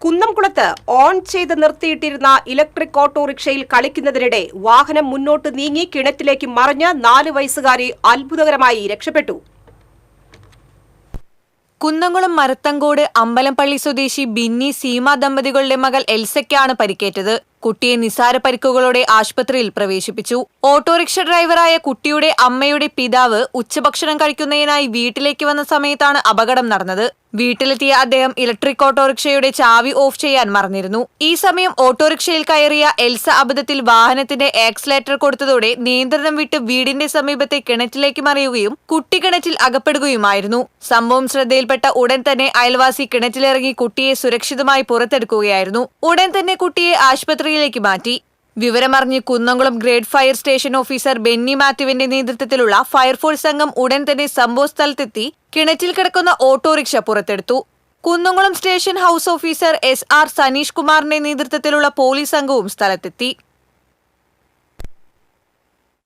കുന്നംകുളത്ത് ഓൺ ചെയ്ത് നിർത്തിയിട്ടിരുന്ന ഇലക്ട്രിക് ഓട്ടോറിക്ഷയിൽ കളിക്കുന്നതിനിടെ വാഹനം മുന്നോട്ട് നീങ്ങി കിണറ്റിലേക്ക് മറിഞ്ഞ് 4 വയസ്സുകാരി അത്ഭുതകരമായി രക്ഷപ്പെട്ടു. കുന്നംകുളം മരത്തങ്കോട് അമ്പലംപള്ളി സ്വദേശി ബിന്നി സീമ ദമ്പതികളുടെ മകൾ എൽസയ്ക്കാണ് പരിക്കേറ്റത്. കുട്ടിയെ നിസാര പരിക്കുകളോടെ ആശുപത്രിയിൽ പ്രവേശിപ്പിച്ചു. ഓട്ടോറിക്ഷ ഡ്രൈവറായ കുട്ടിയുടെ അമ്മയുടെ പിതാവ് ഉച്ചഭക്ഷണം കഴിക്കുന്നതിനായി വീട്ടിലേക്ക് വന്ന സമയത്താണ് അപകടം നടന്നത്. വീട്ടിലെത്തിയ അദ്ദേഹം ഇലക്ട്രിക് ഓട്ടോറിക്ഷയുടെ ചാവി ഓഫ് ചെയ്യാൻ മറന്നിരുന്നു. ഈ സമയം ഓട്ടോറിക്ഷയിൽ കയറിയ എൽസ അബദ്ധത്തിൽ വാഹനത്തിന്റെ ആക്സിലേറ്റർ കൊടുത്തതോടെ നിയന്ത്രണം വിട്ട് വീടിന്റെ സമീപത്തെ കിണറ്റിലേക്ക് മറിയുകയും കുട്ടി കിണറ്റിൽ അകപ്പെടുകയുമായിരുന്നു. സംഭവം ശ്രദ്ധയിൽപ്പെട്ട ഉടൻ തന്നെ അയൽവാസി കിണറ്റിലിറങ്ങി കുട്ടിയെ സുരക്ഷിതമായി പുറത്തെടുക്കുകയായിരുന്നു. ഉടൻ തന്നെ കുട്ടിയെ ആശുപത്രിയിലേക്ക് മാറ്റി. വിവരമറിഞ്ഞ് Kunnamkulam grade fire station officer Benny മാത്യുവിന്റെ നേതൃത്വത്തിലുള്ള ഫയർഫോഴ്സ് സംഘം ഉടൻ തന്നെ സംഭവസ്ഥലത്തെത്തി കിണറ്റിൽ കിടക്കുന്ന ഓട്ടോറിക്ഷ പുറത്തെടുത്തു. Kunnamkulam station house officer SR Saneesh കുമാറിന്റെ നേതൃത്വത്തിലുള്ള പോലീസ് സംഘവും സ്ഥലത്തെത്തി.